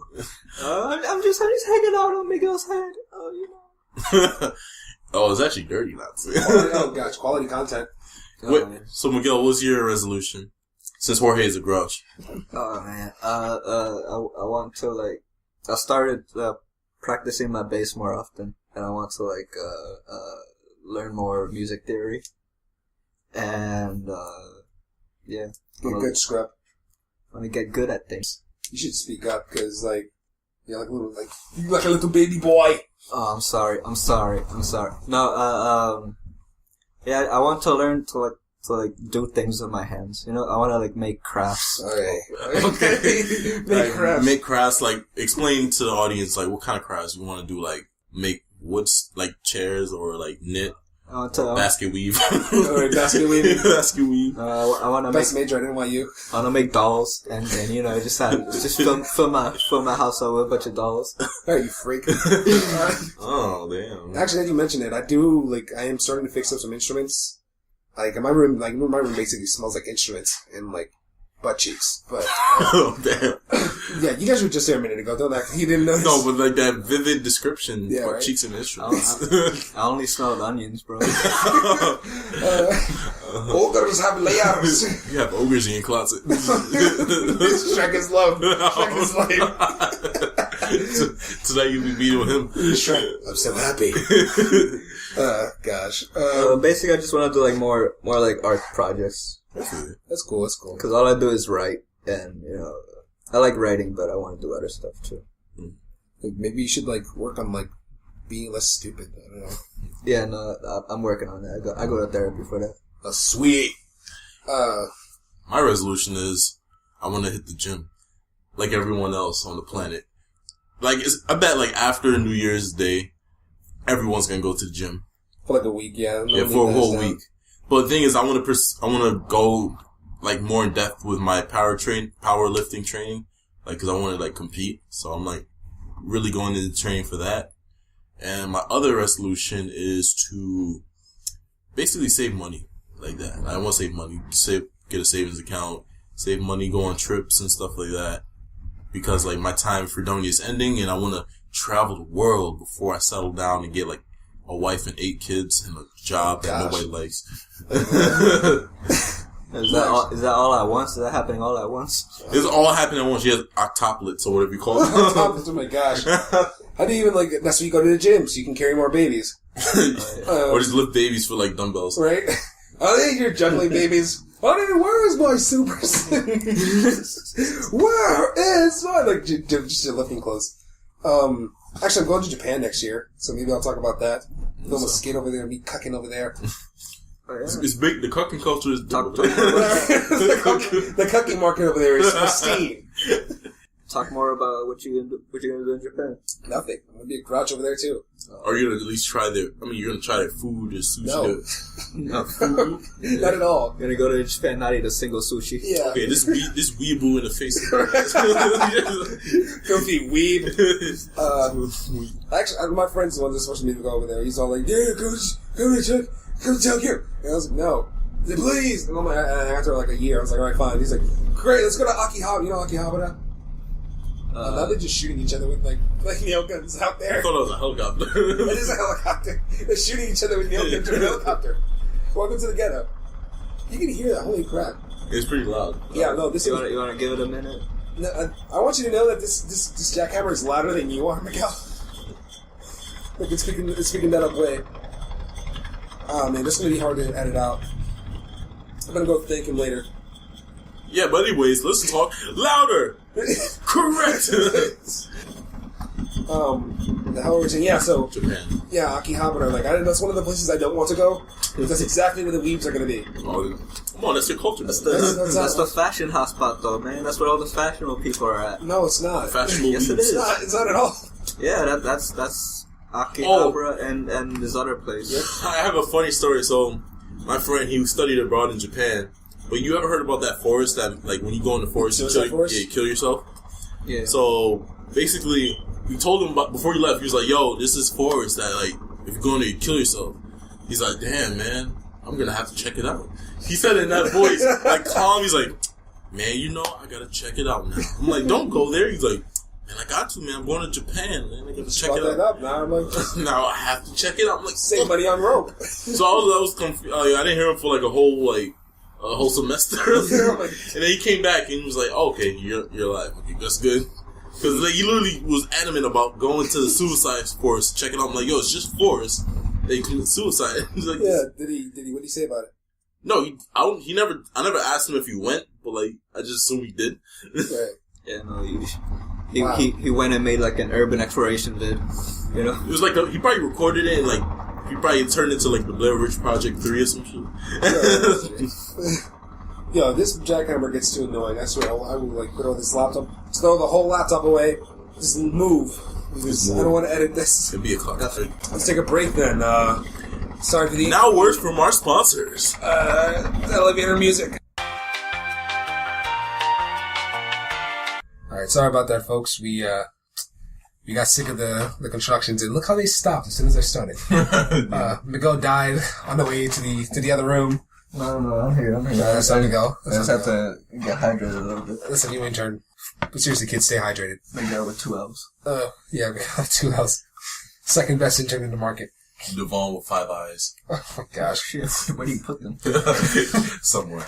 I'm just hanging out on Miguel's head. Oh, you know. Oh, it's actually dirty, not to. Oh gosh, quality content. So Miguel, what's your resolution? Since Jorge is a grouch. Oh man, I want to like. I started practicing my bass more often, and I want to like learn more music theory. And yeah, Get good, scrub. I want to get good at things. You should speak up, because like you're like a little baby boy. Oh, I'm sorry. No, yeah, I want to learn to do things with my hands. You know, I want to like make crafts. Okay. Make crafts. Like, explain to the audience like what kind of crafts you want to do. Like, make woods, like chairs, or like knit, Basket weave. Alright, basket weaving. Basket weave. I want to Best major at NYU. I want to make dolls, and just fill my house up with a bunch of dolls. Alright, you freak. Oh, damn. Actually, as you mentioned it, I am starting to fix up some instruments. Like, my room basically smells like instruments and, like, butt cheeks. But, oh, damn. Yeah, you guys were just there a minute ago. Don't act like you didn't notice. No, but like that vivid description, yeah, butt cheeks and instruments. I only smelled onions, bro. Ogres have layouts. You have ogres in your closet. Shrek is love. Shrek is life. Tonight you be beating with him. Shrek, I'm so happy. Gosh. Basically, I just want to do like more like art projects. That's cool. Because all I do is write, and I like writing, but I want to do other stuff too. Like maybe you should like work on like being less stupid. I don't know. Yeah, no, I'm working on that. I go to therapy for that. Oh, sweet. My resolution is I want to hit the gym, like everyone else on the planet. Like I bet like after New Year's Day, everyone's gonna go to the gym for like a week. Yeah, for a whole week. But the thing is, I want to go like more in depth with my powerlifting training, like because I want to like compete. So I'm like really going into training for that. And my other resolution is to basically save money like that. I want to save money, get a savings account, save money, go on trips and stuff like that. Because like my time for Fredonia is ending, and I want to travel the world before I settle down and get like a wife and 8 kids and a job that nobody likes. Is that all at once? Is that happening all at once? It's all happening at once. She has octuplets or whatever you call it. Octuplets, oh my gosh. How do you even like, that's why you go to the gym, so you can carry more babies. Or just lift babies for like dumbbells. Right? Oh, you're juggling babies. Oh, where is my super suit? Where is my, like, just lifting clothes. Actually, I'm going to Japan next year, so maybe I'll talk about that. Film a skit over there, me cucking over there. Oh, yeah. It's big. The cucking culture is the cucking market over there is pristine. Talk more about what you're gonna do in Japan. Nothing. I'm gonna be a grouch over there too. Are you gonna at least try their? I mean, you're gonna try their food, their sushi. No, food. Not at all. You're gonna go to Japan, not eat a single sushi. Yeah. Okay, this weeaboo in the face. Filthy weeb. Actually, my friend's the one that's supposed to go over there. He's all like, "Yeah, go to Tokyo." And I was like, "No." He said, "Please." And after like a year, I was like, "All right, fine." He's like, "Great, let's go to Akihabara." You know Akihabara? Now they're just shooting each other with like nail guns out there. I thought it was a helicopter. It is a helicopter. They're shooting each other with nail guns in a helicopter. Welcome to the ghetto. You can hear that. Holy crap! It's pretty loud. Yeah, no. This you want to give it a minute? No, I want you to know that this jackhammer is louder than you are, Miguel. Like it's picking that up way. Oh man, this is gonna be hard to edit out. I'm gonna go thank him later. Yeah, but anyways, let's talk louder. Correct. The hell were we saying? Yeah, so Japan. Yeah, Akihabara. Like, that's one of the places I don't want to go. That's exactly where the weebs are going to be. Oh, come on, that's your culture. That's the fashion hotspot, though, man. That's where all the fashionable people are at. No, it's not. Fashionable. Yes, it is. It's not at all. Yeah, that's Akihabara and this other place. I have a funny story. So, my friend, he studied abroad in Japan. But you ever heard about that forest that, like, when you go in the forest, you kill yourself? Yeah. So, basically, we told him about, before he left, he was like, yo, this is forest that, like, if you're going to kill yourself. He's like, damn, man, I'm going to have to check it out. He said it in that voice, like, calm. He's like, man, I got to check it out now. I'm like, don't go there. He's like, man, I got to, man. I'm going to Japan, man. I got to check it out. Up. Now I'm like, now I have to check it out. I'm like, save money on rope. So I was confused. I didn't hear him for, like, a whole semester. And then he came back and he was like, oh, okay, you're alive. Okay, that's good. Because like, he literally was adamant about going to the suicide forest, checking out. I'm like, yo, it's just forest. They commit suicide. He's like, yeah, did he, what did he say about it? No, I never asked him if he went, but like, I just assumed he did. Right. Yeah, no, he went and made like an urban exploration vid, you know? It was like, he probably recorded it and like, he probably turned into like the Blair Witch Project 3 or some shit. Yo, this jackhammer gets too annoying. I swear, I will like put on this laptop, throw the whole laptop away, just move. Because I don't want to edit this. It'd be a car. Let's take a break then. Sorry for the... Now words from our sponsors. Elevator music. Alright, sorry about that, folks. We got sick of the constructions, and look how they stopped as soon as I started. Miguel died on the way to the other room. No, I'm here. That's time to go. I just have to get hydrated a little bit. Listen, you intern. But seriously, kids, stay hydrated. Miguel with 2 L's. Yeah, we got 2 L's. Second best intern in the market. Devon with 5 eyes. Oh my gosh. Shit, where do you put them? Somewhere.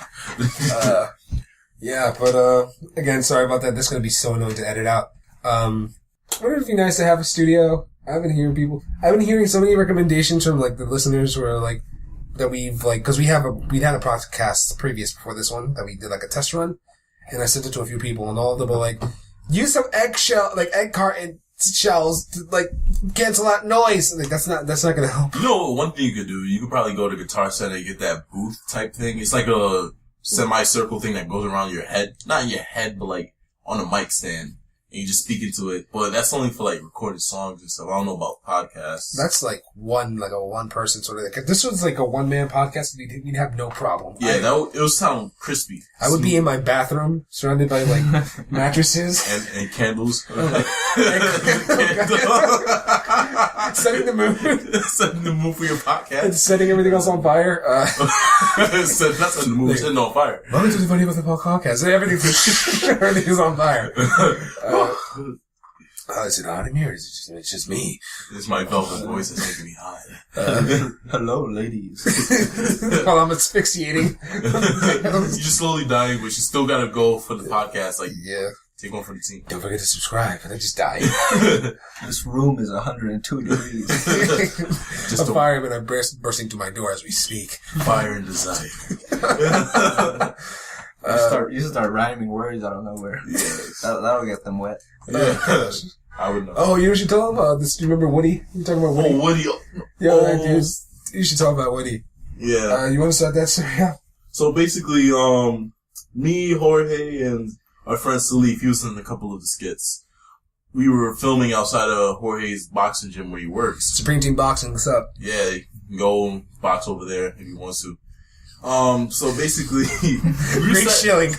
Yeah, but again, sorry about that. This is going to be so annoying to edit out. Wouldn't it be nice to have a studio? I've been hearing so many recommendations from like the listeners who are like, that we've like, cause we'd had a podcast previous before this one that we did like a test run, and I sent it to a few people, and all of them were like, use some egg carton shells to like cancel out noise. Like that's not gonna help. You know, one thing you could do, you could probably go to Guitar Center and get that booth type thing. It's like a semicircle thing that goes around your head, not in your head, but like on a mic stand. And you just speak into it, but that's only for like recorded songs and stuff. I don't know about podcasts. That's like a one person sort of. Like, if this was like a one man podcast, we'd have no problem. Yeah, it would sound crispy. I would be in my bathroom, surrounded by like mattresses and candles. Setting the mood. Setting the mood for your podcast. And setting everything else on fire. That's setting the mood. Setting on fire. Welcome to the Funny About the Podcast. Everything's on fire. Is it hot in here? It's just me. It's my velvet voice that's making me hot. Hello, ladies. While I'm asphyxiating. You're just slowly dying, but you still gotta go for the podcast. Like, yeah. Take one for the team. Don't forget to subscribe, and then just die. This room is 102 degrees. Just a firemen are bursting to my door as we speak. Fire and desire. You start rhyming words out of nowhere. Yeah. That'll get them wet. Yeah. I would know. Oh, you should tell them about this. Do you remember Woody? You talking about Woody? Oh, Woody. Yeah, you should talk about Woody. Yeah. You want to start that story? Yeah. So basically, me, Jorge, and our friend Salif, he was in a couple of the skits. We were filming outside of Jorge's boxing gym where he works. Supreme Team Boxing, what's up? Yeah, you can go box over there if you want to. So basically, shilling.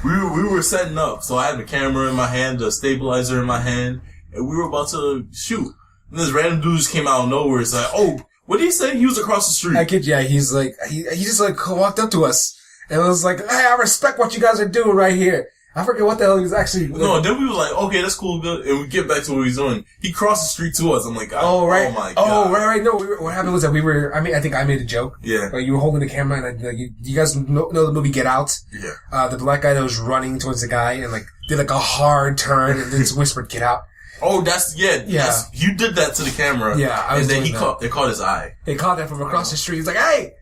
we were setting up. So I had the camera in my hand, the stabilizer in my hand, and we were about to shoot. And this random dude just came out of nowhere. It's like, oh, what did he say? He was across the street. I kid ya. He's like, he just like walked up to us and was like, hey, I respect what you guys are doing right here. I forget what the hell he was actually. No, then we were like, okay, that's cool, good. And we get back to what he's doing. He crossed the street to us. I'm like, oh, right. Oh my God. Oh, right. No, what happened was that I think I made a joke. Yeah. Like, you were holding the camera and you guys know the movie Get Out? Yeah. The black guy that was running towards the guy and like did like a hard turn and then just whispered, get out. Oh, yeah. You did that to the camera. Yeah. And then they caught his eye. They caught that from across the street. He's like, hey,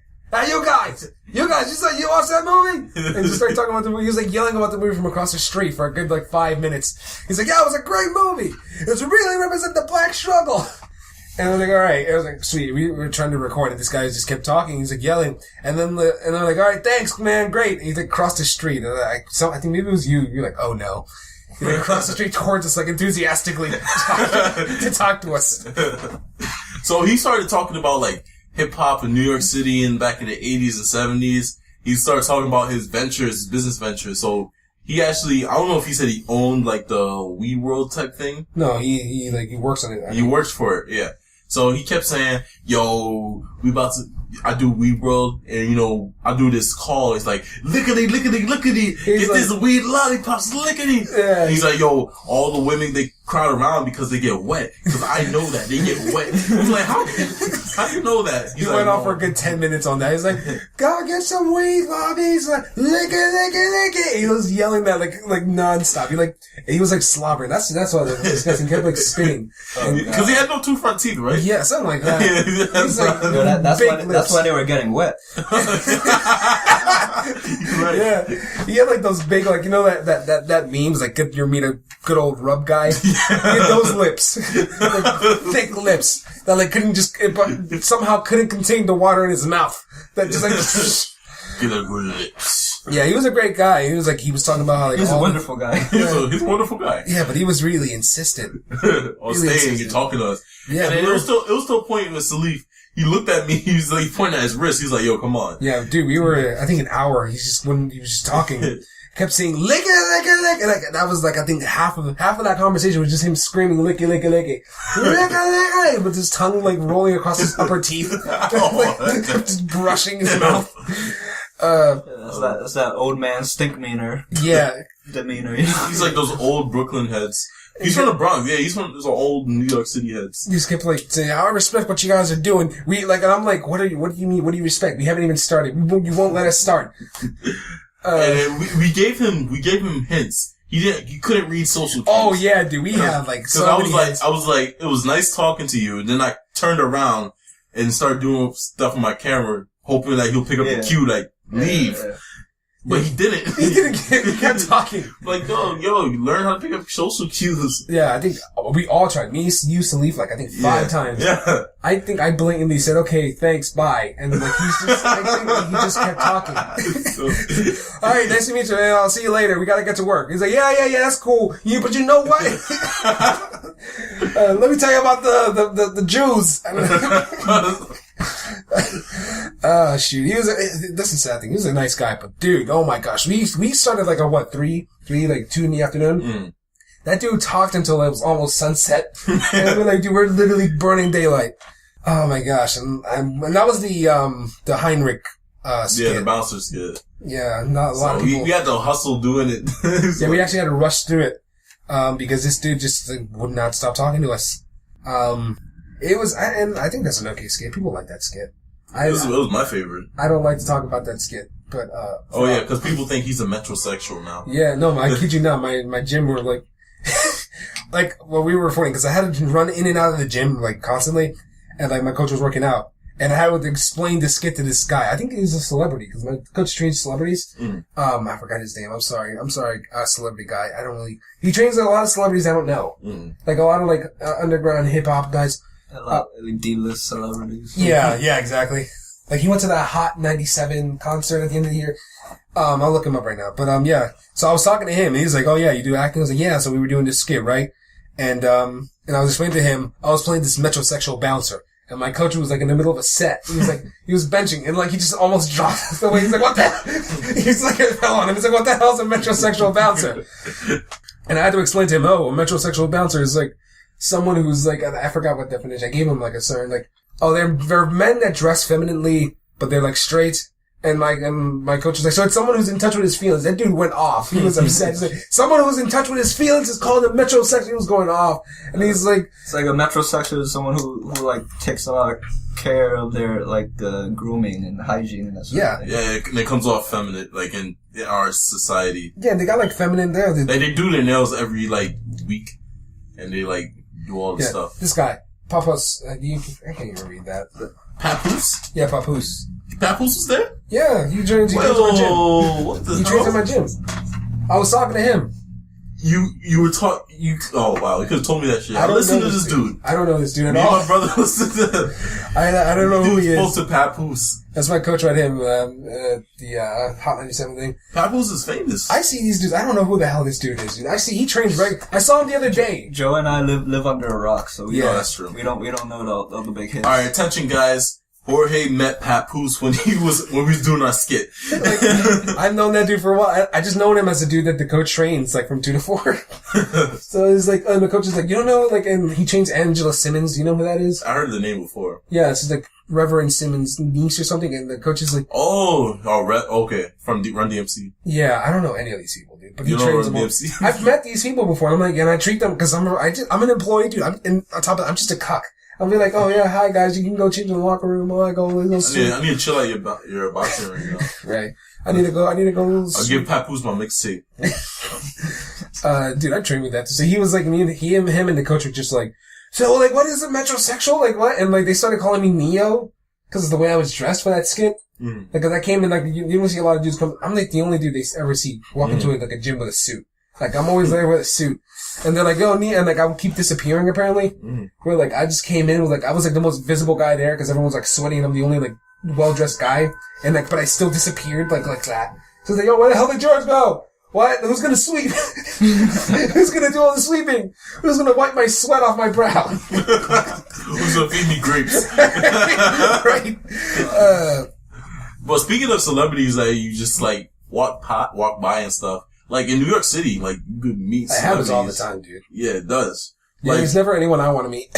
you guys, you watched that movie? And just started talking about the movie. He was like yelling about the movie from across the street for a good like 5 minutes. He's like, yeah, it was a great movie. It was really represent the black struggle. And I was like, all right. I was like, sweet. We were trying to record it. This guy just kept talking. He's like yelling. And then they're like, all right, thanks, man. Great. And he's like, crossed the street. And I think maybe it was you. You're like, oh no. He like crossed the street towards us like enthusiastically to talk to us. So he started talking about like hip hop in New York City in back in the 80s and 70s. He started talking about his business ventures. So he actually, I don't know if he said he owned like the We World type thing. No, he works on it. He works for it, yeah. So he kept saying, yo, I do Weed World, and I do this call. It's like, lickety, get like, this weed lollipops, lickety. Yeah. He's like, yo, all the women, they crowd around because they get wet. Because I know that. They get wet. I'm like, how do you know that? He went off for a good 10 minutes on that. He's like, go get some weed, Bobby. He's like, lickety. He was yelling that like nonstop. He was like slobbering. That's why the disgusting. He kept like spinning. Because he had no 2 front teeth, right? Yeah, something like that. He's like, that's why they were getting wet. Right. Yeah, he had like those big, like that memes, like get your meet a good old rub guy. He had those lips, like, thick lips that like but somehow couldn't contain the water in his mouth. That just like get a good lips. Yeah, he was a great guy. He was talking about how like he's a wonderful guy. He's a wonderful guy. Yeah, but he was really insistent on staying and talking to us. Yeah, and it was still a point with Salif. he looked at me. He was like, he pointed at his wrist. He was like, "Yo, come on." Yeah, dude, we were, I think, an hour. He was just talking. Kept saying, lick it. And like, that was like, I think half of that conversation was just him screaming, lick it. Lick it. With his tongue like rolling across his upper teeth. Just brushing his mouth. That's that old man stink meaner. Yeah. Demeanor. He's like those old Brooklyn heads. He's from the Bronx. Yeah, he's from those old New York City heads. He just kept like saying, "I respect what you guys are doing." And I'm like, "What do you mean? What do you respect? We haven't even started. You won't let us start." And we gave him hints. He couldn't read social cues. Oh yeah, dude. We have like so many hints. I was like, it was nice talking to you. And then I turned around and started doing stuff on my camera, hoping that he'll pick up the cue, like leave. Yeah. But he didn't. He kept talking. Like, yo, you learn how to pick up social cues. Yeah, I think we all tried. Me used to leave like, I think 5 times. Yeah. I think I blatantly said, "Okay, thanks, bye." And like, I think he just kept talking. Alright, nice to meet you, man. I'll see you later. We gotta get to work. He's like, yeah, that's cool. But you know what? Let me tell you about the Jews. Shoot. That's a sad thing. He was a nice guy, but dude, oh my gosh. We started like at 2 in the afternoon. Mm. That dude talked until it was almost sunset. And we're like, dude, we're literally burning daylight. Oh my gosh. And that was the Heinrich, skit. Yeah, the bouncer skit. Yeah, not a lot of people. We had to hustle doing it. Yeah, we actually had to rush through it. Because this dude just would not stop talking to us. It was, and I think that's an okay skit. People like that skit. It was my favorite. I don't like to talk about that skit, but oh yeah, because people think he's a metrosexual now. Yeah, no, I kid you not. My gym were like, we were recording because I had to run in and out of the gym like constantly, and like my coach was working out, and I had to explain the skit to this guy. I think he's a celebrity because my coach trains celebrities. Mm. I forgot his name. I'm sorry, celebrity guy. He trains a lot of celebrities I don't know, like a lot of like underground hip hop guys. A lot of D-list celebrities. Yeah, exactly. Like, he went to that Hot 97 concert at the end of the year. I'll look him up right now. But, yeah. So I was talking to him, and he was like, "Oh, yeah, you do acting?" I was like, "Yeah." So we were doing this skit, right? And I was explaining to him, I was playing this metrosexual bouncer. And my coach was, like, in the middle of a set. He was, like, he was benching, and, like, he just almost dropped the way. He's like, "What the?" He's like, it fell on him. He's like, "What the hell is a metrosexual bouncer?" And I had to explain to him, a metrosexual bouncer is, like, someone who's like, I forgot what definition. I gave him like a certain, like, they're men that dress femininely, but they're like straight. And my coach was like, so it's someone who's in touch with his feelings. That dude went off. He was upset. He's like, someone who's in touch with his feelings is called a metrosexual. He was going off. And he's like, it's like a metrosexual is someone who like takes a lot of care of their like grooming and hygiene and that sort of thing. Yeah, and it comes off feminine, like in our society. Yeah, they got like feminine there. They do their nails every like week, and they like do all the stuff. This guy, Papas, I can't even read that. Papoose? Yeah, Papoose. Papoose was there? Yeah, he trains in my gym. What the He trains in my gym. I was talking to him. You were oh wow, you could have told me that shit. I listen to this dude. I don't know this dude at all. Me and my brother listen to I don't know who he is. Spoke to Papoose. That's my coach right him, the Hot 97 thing. Papoose is famous. I see these dudes. I don't know who the hell this dude is, dude. He trains I saw him the other day. Joe and I live under a rock, so that's true. We don't know the big hits. Alright, attention guys. Jorge met Papoose when we was doing our skit. Like, I've known that dude for a while. I just known him as a dude that the coach trains, like, from 2 to 4. So it's like, and the coach is like, you don't know, like, and he trains Angela Simmons. You know who that is? I heard the name before. Yeah, it's just like Reverend Simmons' niece or something, and the coach is like, okay, from Run DMC. Yeah, I don't know any of these people, dude, but he trains them all. I've met these people before, and I'm like, and I treat them, cause I'm an employee, dude. On top of that, I'm just a cuck. I'll be like, "Oh yeah, hi guys, you can go change in the locker room." I go I need to chill at your boxing ring, Right. I need to go. I'll give Papoose my mixtape. Dude, I trained with that. So he was like, him and the coach were just like, so like, what is a metrosexual? Like what? And like, they started calling me Neo because of the way I was dressed for that skit. Like, cause I came in like, you don't see a lot of dudes come. I'm like the only dude they ever see walk into like a gym with a suit. Like, I'm always there with a suit. And they're like, "Yo, Nia," and like, I would keep disappearing apparently. Where like, I just came in, I was like the most visible guy there because everyone was like sweating and I'm the only like well-dressed guy. And like, but I still disappeared like that. So it's like, "Yo, where the hell did George go? What? Who's gonna sweep? Who's gonna do all the sweeping? Who's gonna wipe my sweat off my brow? Who's gonna feed me grapes? Right. But speaking of celebrities that you just like walk by and stuff, like in New York City, like you could meet It celebrities happens all the time, dude. Yeah, it does. Yeah, Like, there's never anyone I want to meet.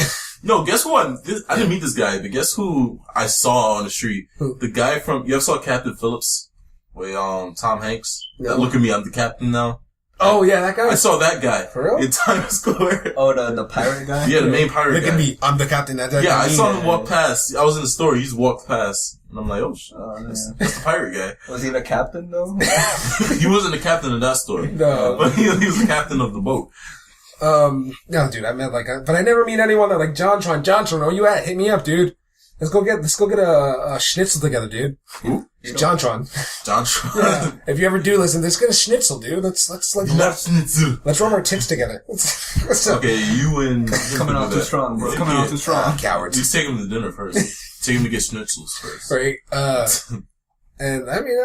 no, guess who I didn't meet this guy, but guess who I saw on the street? Who? The guy from, you ever saw Captain Phillips? With, Tom Hanks? No. Look at me, I'm the captain now. Oh, yeah, that guy? I saw that guy. For real? In Times Square. Oh, the pirate guy? Yeah, the main pirate Look guy. at me. I'm the captain. Yeah, I saw him walk past. I was in the store. He just walked past. And I'm like, oh, shit. That's the pirate guy. Was he the captain, though? He wasn't the captain of that store. No. But he was the captain of the boat. No, dude, I meant but I never meet anyone that like, Jontron, where you at? Hit me up, dude. Let's go get a schnitzel together, dude. Who? Jontron. Jontron. Yeah. If you ever do listen, let's get a schnitzel, dude. Let's rub our tits together. Let's Okay, you and... Coming on too strong, bro. Coming on too strong. Cowards. You take him to dinner first. Take him to get schnitzels first. Right. And I mean,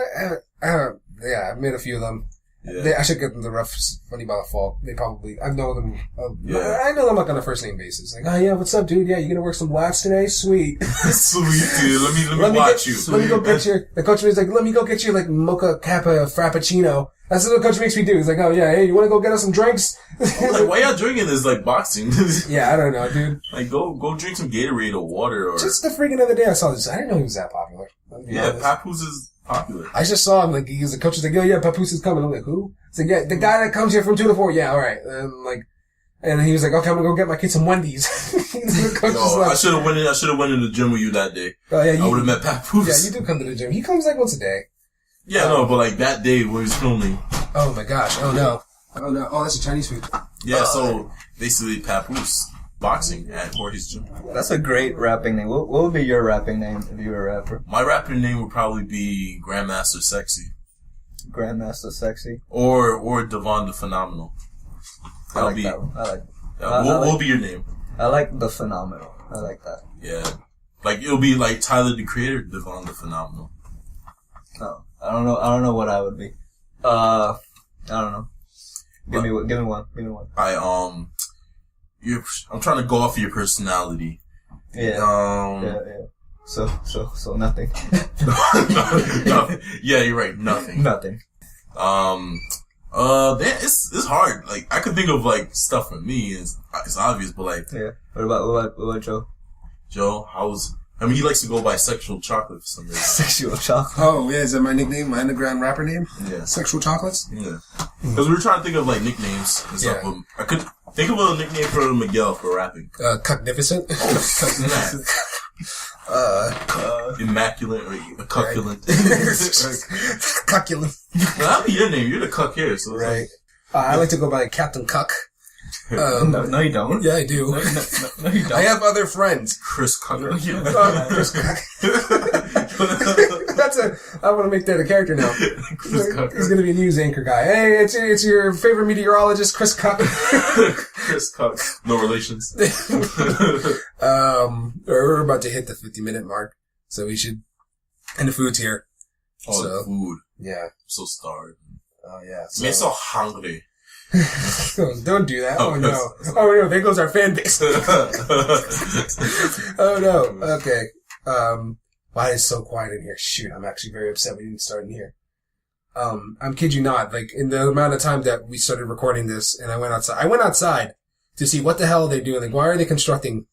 I've made a few of them. Yeah. I should get them the rough funny by the fall. They probably, I know them. Yeah. I know them like on a first name basis. Like, oh yeah, what's up, dude? Yeah, you gonna work some lats today? Sweet. Sweet, dude. Let me watch you. Let me go get the coach is like, let me go get you like mocha kappa frappuccino. That's what the coach makes me do. He's like, oh yeah, hey, you wanna go get us some drinks? Like, why y'all drinking this like boxing? Yeah, I don't know, dude. Like, go drink some Gatorade or water or... Just the freaking other day I saw this. I didn't know he was that popular. Yeah, Papoose is popular. I just saw him, like, the coach was like, oh yeah, Papoose is coming. I'm like, who? It's like, yeah, the guy that comes here from 2 to 4. Yeah, alright. And he was like, okay, I'm gonna go get my kid some Wendy's. The coach was like, I should have went in the gym with you that day. Oh yeah, I would have met Papoose. Yeah, you do come to the gym. He comes like once a day. Yeah, no, but like that day where he's filming. Oh my gosh. Oh no. Oh no. Oh, that's a Chinese food. Yeah, so basically Papoose boxing at Jorge's gym. That's a great rapping name. What would be your rapping name if you were a rapper? My rapping name would probably be Grandmaster Sexy. Grandmaster Sexy? Or Devon the Phenomenal. I like that one. I like that. What will be your name? I like the Phenomenal. I like that. Yeah. Like, it'll be like Tyler the Creator, Devon the Phenomenal. No. I don't know what I would be. I don't know. Give me one. I'm trying to go off of your personality. Yeah. Yeah. So nothing. No. Yeah, you're right. Nothing. Nothing. It's hard. Like, I could think of like stuff for me. It's obvious, but like. Yeah. What about Joe? Joe, he likes to go by Sexual Chocolate for some reason. Sexual Chocolate. Oh yeah, is that my nickname? My underground rapper name? Yeah. Sexual Chocolates? Yeah. Because we were trying to think of like nicknames and stuff. Yeah. I could think of a nickname for Miguel for rapping. Cucknificent? Immaculate or cucculent. Cucculent. That'll be your name. You're the cuck here. So Right. I like to go by Captain Cuck. No, you don't. Yeah, I do. No, you don't. I have other friends. Chris Cucker. Chris Cuck. I want to make that a character now. Chris Cucker. He's gonna be a news anchor guy. Hey, it's your favorite meteorologist, Chris Cuck. Chris Cuck. No relations. We're about to hit the 50-minute mark, so we should. And the food's here. Oh, the food. Yeah. I'm so starved. Oh yeah. I'm so hungry. Don't do that. Oh no. Oh no. There goes our fan base. Oh no. Okay. Why is it so quiet in here? Shoot, I'm actually very upset we didn't start in here. I'm kid you not. Like in the amount of time that we started recording this, and I went outside to see what the hell they're doing. Like, why are they constructing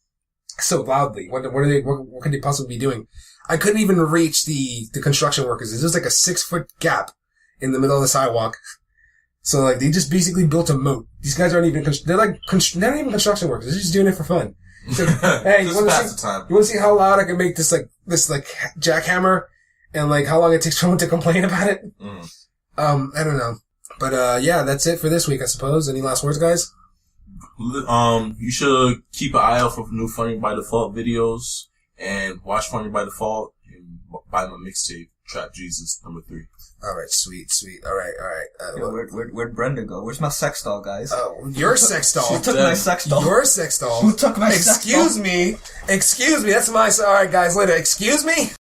so loudly? What could they possibly be doing? I couldn't even reach the construction workers. There's just like a 6-foot gap in the middle of the sidewalk. So like they just basically built a moat. These guys aren't even they're not even construction workers. They're just doing it for fun. So, hey, you want to see how loud I can make this jackhammer, and like how long it takes someone to complain about it? I don't know, but yeah, that's it for this week, I suppose. Any last words, guys? You should keep an eye out for new Funny by Default videos and watch Funny by Default and buy my mixtape Trap Jesus #3. All right, sweet. All right. Where'd Brenda go? Where's my sex doll, guys? Oh, your sex doll. She took my sex doll. Your sex doll. Who took my sex doll? Excuse me. That's my. All right, guys. Later. Excuse me.